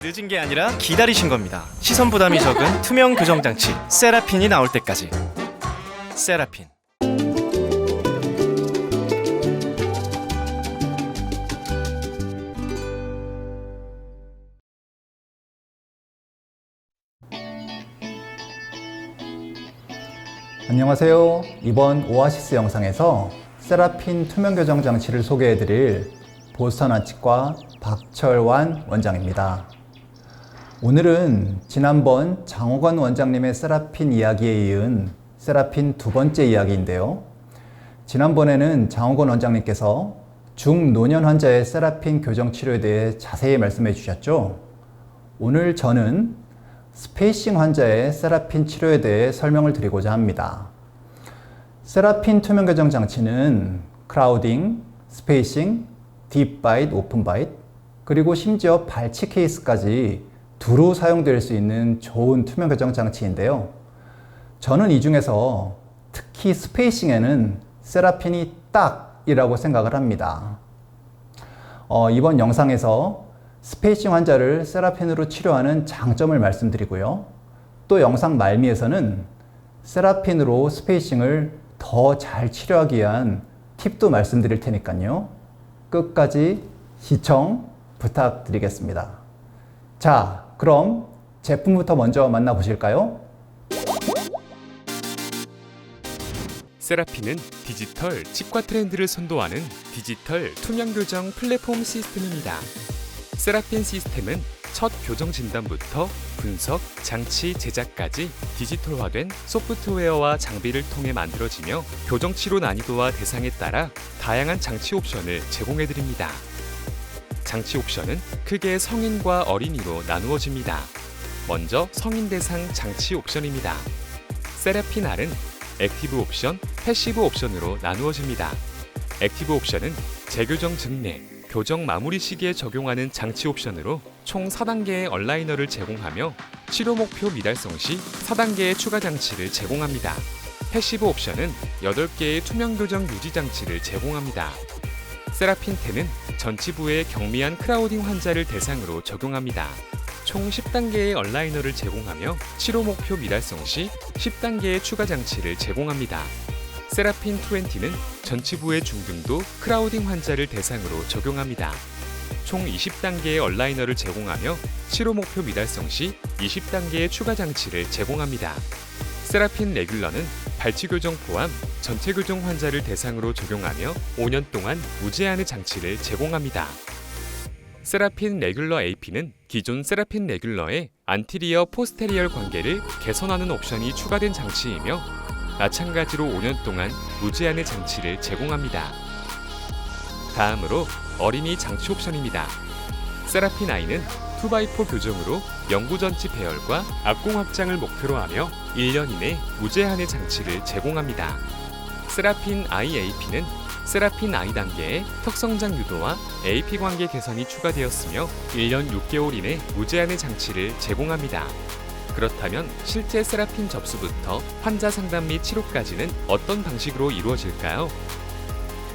늦은 게 아니라 기다리신 겁니다. 시선 부담이 적은 투명 교정 장치 세라핀이 나올 때까지. 세라핀. 안녕하세요. 이번 오아시스 영상에서 세라핀 투명 교정 장치를 소개해드릴 보스턴 안치과 박철환 원장입니다. 오늘은 지난번 장호건 원장님의 세라핀 이야기에 이은 세라핀 두 번째 이야기인데요. 지난번에는 장호건 원장님께서 중노년 환자의 세라핀 교정 치료에 대해 자세히 말씀해 주셨죠. 오늘 저는 스페이싱 환자의 세라핀 치료에 대해 설명을 드리고자 합니다. 세라핀 투명 교정 장치는 크라우딩, 스페이싱, 딥 바이트, 오픈 바이트, 그리고 심지어 발치 케이스까지 두루 사용될 수 있는 좋은 투명 교정 장치인데요. 저는 이 중에서 특히 스페이싱에는 세라핀이 딱이라고 생각을 합니다. 이번 영상에서 스페이싱 환자를 세라핀으로 치료하는 장점을 말씀드리고요. 또 영상 말미에서는 세라핀으로 스페이싱을 더 잘 치료하기 위한 팁도 말씀드릴 테니까요. 끝까지 시청 부탁드리겠습니다. 자, 그럼 제품부터 먼저 만나보실까요? 세라핀은 디지털 치과 트렌드를 선도하는 디지털 투명 교정 플랫폼 시스템입니다. 세라핀 시스템은 첫 교정 진단부터 분석, 장치 제작까지 디지털화된 소프트웨어와 장비를 통해 만들어지며 교정 치료 난이도와 대상에 따라 다양한 장치 옵션을 제공해드립니다. 장치 옵션은 크게 성인과 어린이로 나누어집니다. 먼저 성인 대상 장치 옵션입니다. 세라핀 R은 액티브 옵션, 패시브 옵션으로 나누어집니다. 액티브 옵션은 재교정 증례, 교정 마무리 시기에 적용하는 장치 옵션으로 총 4단계의 얼라이너를 제공하며 치료 목표 미달성 시 4단계의 추가 장치를 제공합니다. 패시브 옵션은 8개의 투명 교정 유지 장치를 제공합니다. 세라핀 10은 전치부의 경미한 크라우딩 환자를 대상으로 적용합니다. 총 10단계의 얼라이너를 제공하며 치료 목표 미달성 시 10단계의 추가 장치를 제공합니다. 세라핀 20는 전치부의 중등도 크라우딩 환자를 대상으로 적용합니다. 총 20단계의 얼라이너를 제공하며 치료 목표 미달성 시 20단계의 추가 장치를 제공합니다. 세라핀 레귤러는 발치 교정 포함 전체 교정 환자를 대상으로 적용하며 5년 동안 무제한의 장치를 제공합니다. 세라핀 레귤러 AP는 기존 세라핀 레귤러의 안티리어 포스테리얼 관계를 개선하는 옵션이 추가된 장치이며 마찬가지로 5년 동안 무제한의 장치를 제공합니다. 다음으로 어린이 장치 옵션입니다. 세라핀 I는 2x4 교정으로 영구전치 배열과 압공 확장을 목표로 하며 1년 이내 무제한의 장치를 제공합니다. 세라핀 IAP는 세라핀 I 단계의 턱성장 유도와 AP 관계 개선이 추가되었으며 1년 6개월 이내 무제한의 장치를 제공합니다. 그렇다면 실제 세라핀 접수부터 환자 상담 및 치료까지는 어떤 방식으로 이루어질까요?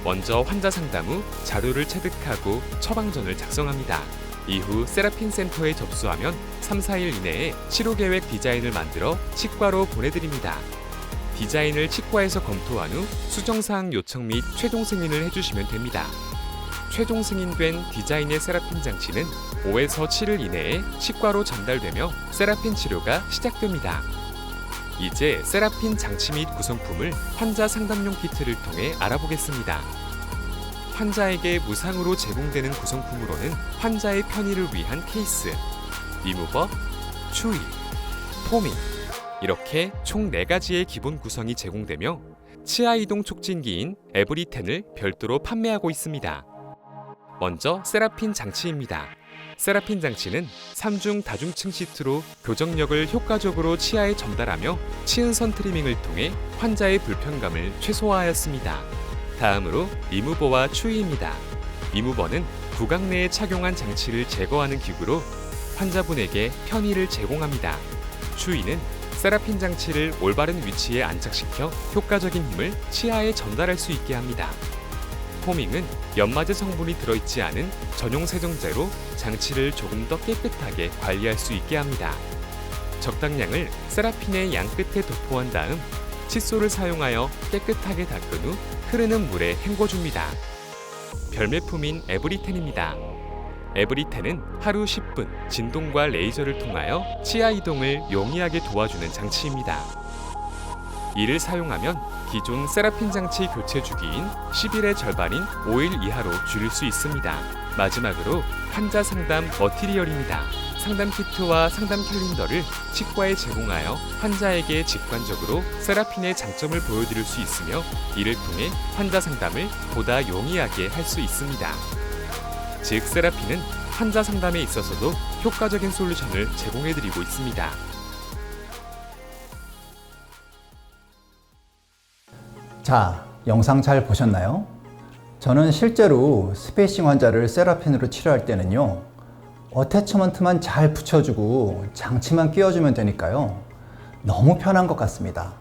먼저 환자 상담 후 자료를 체득하고 처방전을 작성합니다. 이후 세라핀 센터에 접수하면 3-4일 이내에 치료 계획 디자인을 만들어 치과로 보내드립니다. 디자인을 치과에서 검토한 후 수정사항 요청 및 최종 승인을 해주시면 됩니다. 최종 승인된 디자인의 세라핀 장치는 5에서 7일 이내에 치과로 전달되며 세라핀 치료가 시작됩니다. 이제 세라핀 장치 및 구성품을 환자 상담용 키트를 통해 알아보겠습니다. 환자에게 무상으로 제공되는 구성품으로는 환자의 편의를 위한 케이스, 리무버, 추위, 포밍 이렇게 총 4가지의 기본 구성이 제공되며 치아 이동 촉진기인 에브리10을 별도로 판매하고 있습니다. 먼저 세라핀 장치입니다. 세라핀 장치는 3중 다중층 시트로 교정력을 효과적으로 치아에 전달하며 치은선 트리밍을 통해 환자의 불편감을 최소화하였습니다. 다음으로 리무버와 추위입니다. 리무버는 구강 내에 착용한 장치를 제거하는 기구로 환자분에게 편의를 제공합니다. 추위는 세라핀 장치를 올바른 위치에 안착시켜 효과적인 힘을 치아에 전달할 수 있게 합니다. 디포밍은 연마제 성분이 들어있지 않은 전용 세정제로 장치를 조금 더 깨끗하게 관리할 수 있게 합니다. 적당량을 세라핀의 양 끝에 도포한 다음 칫솔을 사용하여 깨끗하게 닦은 후 흐르는 물에 헹궈줍니다. 별매품인 에브리텐입니다. 에브리텐은 하루 10분 진동과 레이저를 통하여 치아 이동을 용이하게 도와주는 장치입니다. 이를 사용하면 기존 세라핀 장치 교체 주기인 10일의 절반인 5일 이하로 줄일 수 있습니다. 마지막으로 환자 상담 머티리얼입니다. 상담 키트와 상담 캘린더를 치과에 제공하여 환자에게 직관적으로 세라핀의 장점을 보여드릴 수 있으며 이를 통해 환자 상담을 보다 용이하게 할 수 있습니다. 즉 세라핀은 환자 상담에 있어서도 효과적인 솔루션을 제공해드리고 있습니다. 자, 영상 잘 보셨나요? 저는 실제로 스페이싱 환자를 세라핀으로 치료할 때는요, 어태치먼트만 잘 붙여주고 장치만 끼워주면 되니까요, 너무 편한 것 같습니다.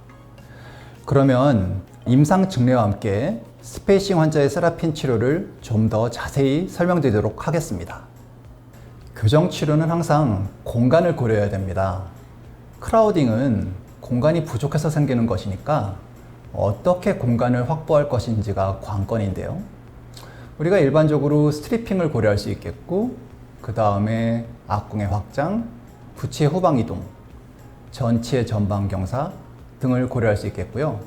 그러면 임상 증례와 함께 스페이싱 환자의 세라핀 치료를 좀 더 자세히 설명드리도록 하겠습니다. 교정 치료는 항상 공간을 고려해야 됩니다. 크라우딩은 공간이 부족해서 생기는 것이니까 어떻게 공간을 확보할 것인지가 관건인데요. 우리가 일반적으로 스트리핑을 고려할 수 있겠고, 그 다음에 악궁의 확장, 부치의 후방 이동, 전치의 전방 경사 등을 고려할 수 있겠고요.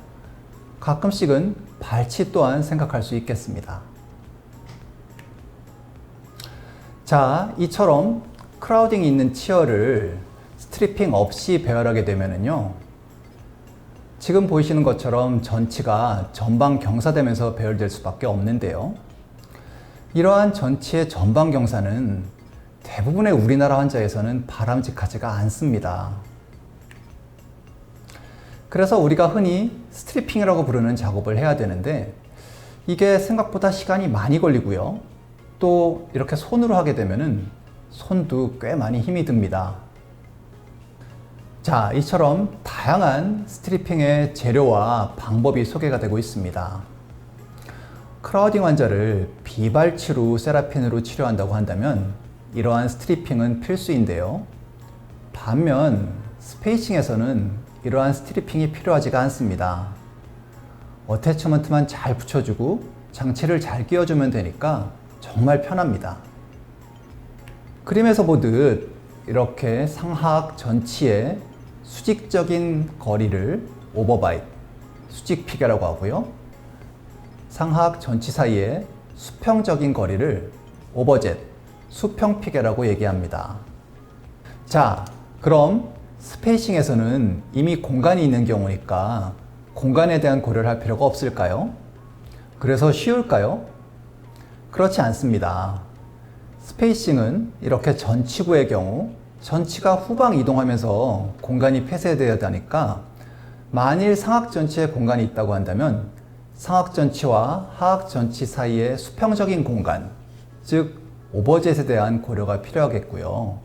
가끔씩은 발치 또한 생각할 수 있겠습니다. 자, 이처럼 크라우딩이 있는 치어를 스트리핑 없이 배열하게 되면은요, 지금 보이시는 것처럼 전치가 전방 경사되면서 배열될 수밖에 없는데요. 이러한 전치의 전방 경사는 대부분의 우리나라 환자에서는 바람직하지가 않습니다. 그래서 우리가 흔히 스트리핑이라고 부르는 작업을 해야 되는데, 이게 생각보다 시간이 많이 걸리고요. 또 이렇게 손으로 하게 되면은 손도 꽤 많이 힘이 듭니다. 자, 이처럼 다양한 스트리핑의 재료와 방법이 소개가 되고 있습니다. 크라우딩 환자를 비발치로 세라핀으로 치료한다고 한다면 이러한 스트리핑은 필수인데요. 반면 스페이싱에서는 이러한 스트리핑이 필요하지가 않습니다. 어태치먼트만 잘 붙여주고 장치를 잘 끼워주면 되니까 정말 편합니다. 그림에서 보듯 이렇게 상하악 전치의 수직적인 거리를 오버바이트, 수직피계라고 하고요. 상하악 전치 사이의 수평적인 거리를 오버젯, 수평피계라고 얘기합니다. 자, 그럼 스페이싱에서는 이미 공간이 있는 경우니까 공간에 대한 고려를 할 필요가 없을까요? 그래서 쉬울까요? 그렇지 않습니다. 스페이싱은 이렇게 전치구의 경우 전치가 후방 이동하면서 공간이 폐쇄되어야 하니까 만일 상악 전치에 공간이 있다고 한다면 상악 전치와 하악 전치 사이의 수평적인 공간, 즉 오버젯에 대한 고려가 필요하겠고요.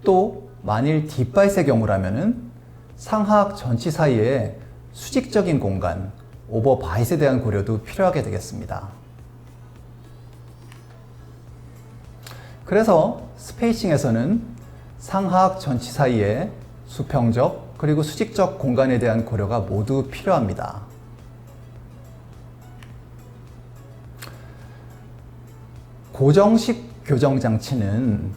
또 만일 딥바이스의 경우라면은 상하악 전치 사이에 수직적인 공간, 오버바이스에 대한 고려도 필요하게 되겠습니다. 그래서 스페이싱에서는 상하악 전치 사이에 수평적 그리고 수직적 공간에 대한 고려가 모두 필요합니다. 고정식 교정 장치는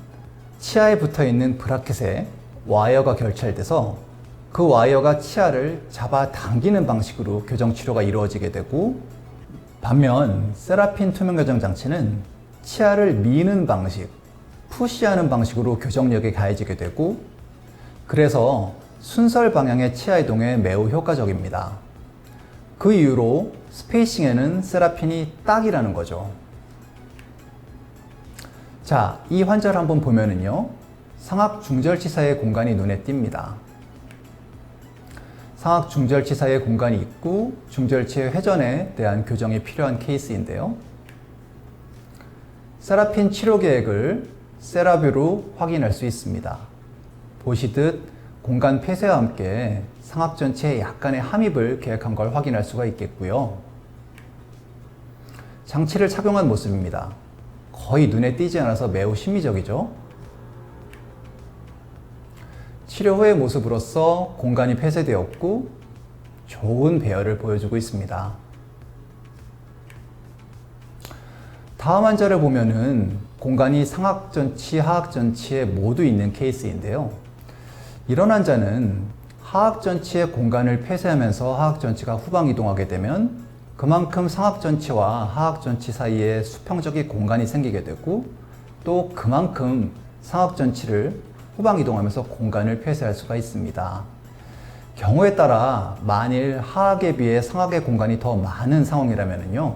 치아에 붙어 있는 브라켓에 와이어가 결찰돼서 그 와이어가 치아를 잡아당기는 방식으로 교정 치료가 이루어지게 되고, 반면 세라핀 투명 교정 장치는 치아를 미는 방식, 푸시하는 방식으로 교정력이 가해지게 되고, 그래서 순설 방향의 치아 이동에 매우 효과적입니다. 그 이유로 스페이싱에는 세라핀이 딱이라는 거죠. 자, 이 환자를 한번 보면은요, 상악 중절치 사이의 공간이 눈에 띕니다. 상악 중절치 사이의 공간이 있고 중절치의 회전에 대한 교정이 필요한 케이스인데요. 세라핀 치료 계획을 세라뷰로 확인할 수 있습니다. 보시듯 공간 폐쇄와 함께 상악 전체에 약간의 함입을 계획한 걸 확인할 수가 있겠고요. 장치를 착용한 모습입니다. 거의 눈에 띄지 않아서 매우 심미적이죠. 치료 후의 모습으로서 공간이 폐쇄되었고 좋은 배열을 보여주고 있습니다. 다음 환자를 보면은 공간이 상악전치, 하악전치에 모두 있는 케이스인데요. 이런 환자는 하악전치의 공간을 폐쇄하면서 하악전치가 후방 이동하게 되면 그만큼 상악전치와 하악전치 사이에 수평적인 공간이 생기게 되고 또 그만큼 상악전치를 후방 이동하면서 공간을 폐쇄할 수가 있습니다. 경우에 따라 만일 하악에 비해 상악의 공간이 더 많은 상황이라면요,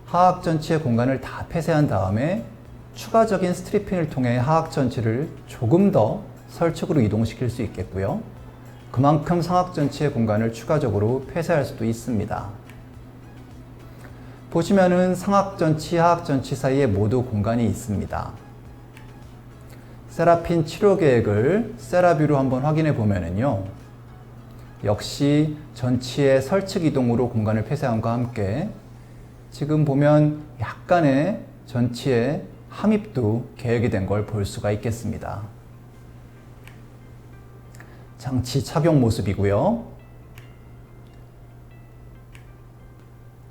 하악전치의 공간을 다 폐쇄한 다음에 추가적인 스트리핑을 통해 하악전치를 조금 더 설측으로 이동시킬 수 있겠고요. 그만큼 상악전치의 공간을 추가적으로 폐쇄할 수도 있습니다. 보시면은 상악전치, 하악전치 사이에 모두 공간이 있습니다. 세라핀 치료 계획을 세라뷰로 한번 확인해 보면은요, 역시 전치의 설측 이동으로 공간을 폐쇄함과 함께 지금 보면 약간의 전치의 함입도 계획이 된 걸 볼 수가 있겠습니다. 장치 착용 모습이고요.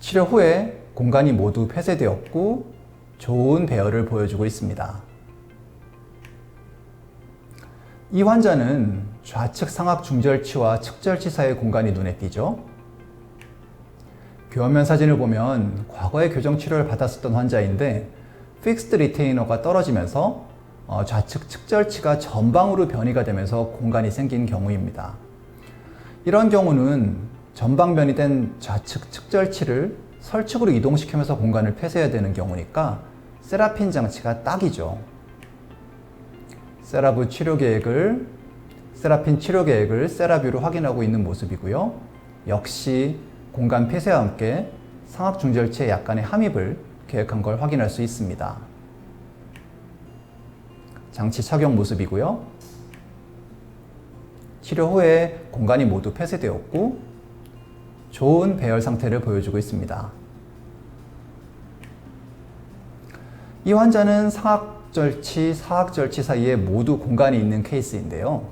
치료 후에 공간이 모두 폐쇄되었고 좋은 배열을 보여주고 있습니다. 이 환자는 좌측 상악 중절치와 측절치 사이의 공간이 눈에 띄죠. 교환면 사진을 보면 과거에 교정 치료를 받았었던 환자인데 픽스드 리테이너가 떨어지면서 좌측 측절치가 전방으로 변이가 되면서 공간이 생긴 경우입니다. 이런 경우는 전방 변이된 좌측 측절치를 설측으로 이동시키면서 공간을 폐쇄해야 되는 경우니까 세라핀 장치가 딱이죠. 세라핀 치료 계획을 세라뷰로 확인하고 있는 모습이고요. 역시 공간 폐쇄와 함께 상악 중절치의 약간의 함입을 계획한 걸 확인할 수 있습니다. 장치 착용 모습이고요. 치료 후에 공간이 모두 폐쇄되었고 좋은 배열 상태를 보여주고 있습니다. 이 환자는 상악절치, 사악절치 사이에 모두 공간이 있는 케이스인데요.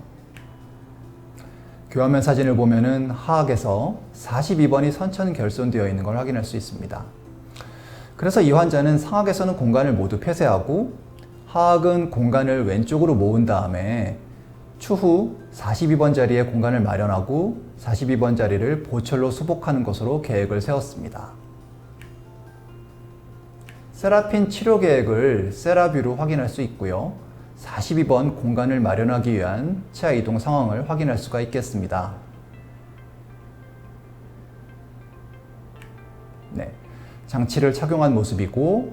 교환면 사진을 보면은 하악에서 42번이 선천결손되어 있는 걸 확인할 수 있습니다. 그래서 이 환자는 상악에서는 공간을 모두 폐쇄하고 하악은 공간을 왼쪽으로 모은 다음에 추후 42번 자리에 공간을 마련하고 42번 자리를 보철로 수복하는 것으로 계획을 세웠습니다. 세라핀 치료 계획을 세라뷰로 확인할 수 있고요. 42번 공간을 마련하기 위한 치아 이동 상황을 확인할 수가 있겠습니다. 네, 장치를 착용한 모습이고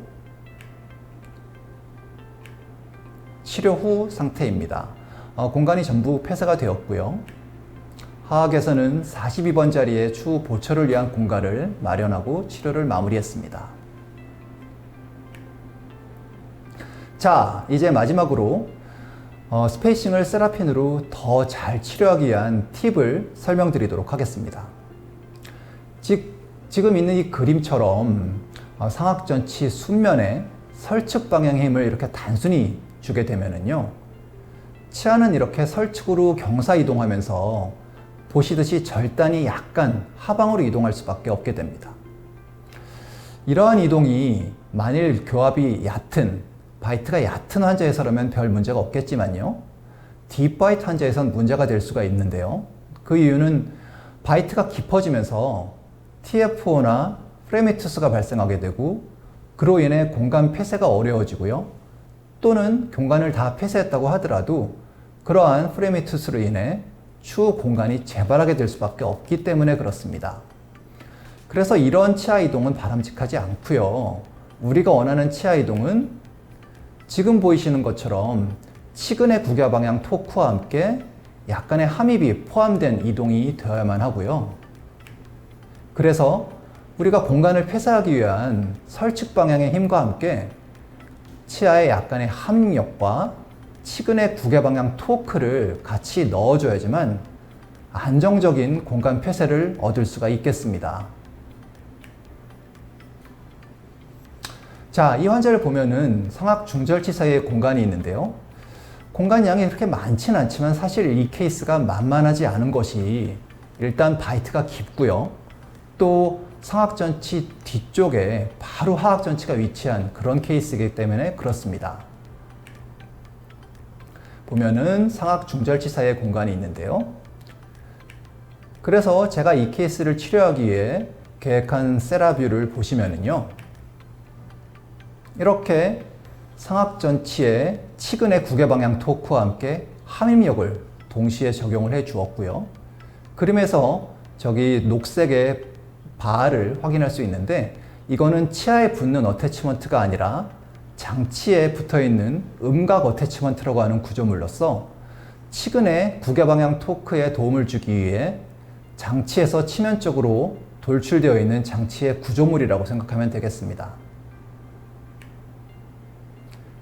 치료 후 상태입니다. 공간이 전부 폐쇄가 되었고요. 하악에서는 42번 자리에 추후 보철을 위한 공간을 마련하고 치료를 마무리했습니다. 자, 이제 마지막으로 스페이싱을 세라핀으로 더 잘 치료하기 위한 팁을 설명드리도록 하겠습니다. 지금 있는 이 그림처럼 상악전치 순면에 설측 방향의 힘을 이렇게 단순히 주게 되면은요, 치아는 이렇게 설측으로 경사 이동하면서 보시듯이 절단이 약간 하방으로 이동할 수밖에 없게 됩니다. 이러한 이동이 만일 교합이 바이트가 얕은 환자에서라면 별 문제가 없겠지만요, 딥바이트 환자에선 문제가 될 수가 있는데요. 그 이유는 바이트가 깊어지면서 TF4나 프레미투스가 발생하게 되고 그로 인해 공간 폐쇄가 어려워지고요. 또는 공간을 다 폐쇄했다고 하더라도 그러한 프레미투스로 인해 추후 공간이 재발하게 될 수밖에 없기 때문에 그렇습니다. 그래서 이런 치아 이동은 바람직하지 않고요. 우리가 원하는 치아 이동은 지금 보이시는 것처럼 치근의 구겨 방향 토크와 함께 약간의 함입이 포함된 이동이 되어야만 하고요. 그래서 우리가 공간을 폐쇄하기 위한 설측 방향의 힘과 함께 치아에 약간의 함력과 치근의 구겨 방향 토크를 같이 넣어줘야지만 안정적인 공간 폐쇄를 얻을 수가 있겠습니다. 자, 이 환자를 보면은 상악 중절치 사이에 공간이 있는데요. 공간 양이 그렇게 많지는 않지만 사실 이 케이스가 만만하지 않은 것이 일단 바이트가 깊고요. 또 상악전치 뒤쪽에 바로 하악전치가 위치한 그런 케이스이기 때문에 그렇습니다. 보면은 상악 중절치 사이에 공간이 있는데요. 그래서 제가 이 케이스를 치료하기 위해 계획한 세라뷰를 보시면은요. 이렇게 상악전치에 치근의 구개방향 토크와 함께 함입력을 동시에 적용을 해 주었고요. 그림에서 저기 녹색의 바를 확인할 수 있는데 이거는 치아에 붙는 어태치먼트가 아니라 장치에 붙어있는 음각 어태치먼트라고 하는 구조물로서 치근의 구개방향 토크에 도움을 주기 위해 장치에서 치면적으로 돌출되어 있는 장치의 구조물이라고 생각하면 되겠습니다.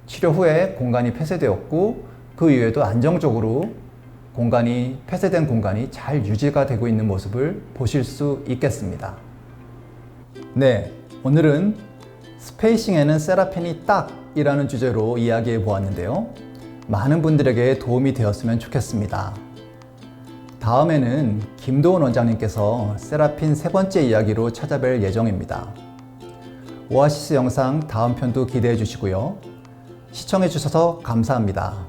치료 후에 공간이 폐쇄되었고 그 이후에도 안정적으로 폐쇄된 공간이 잘 유지가 되고 있는 모습을 보실 수 있겠습니다. 네, 오늘은 스페이싱에는 세라핀이 딱이라는 주제로 이야기해 보았는데요. 많은 분들에게 도움이 되었으면 좋겠습니다. 다음에는 김도훈 원장님께서 세라핀 세 번째 이야기로 찾아뵐 예정입니다. 오아시스 영상 다음 편도 기대해 주시고요. 시청해 주셔서 감사합니다.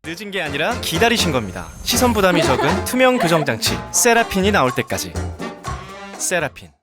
늦은 게 아니라 기다리신 겁니다. 시선 부담이 적은 투명 교정 장치 세라핀이 나올 때까지. 세라핀.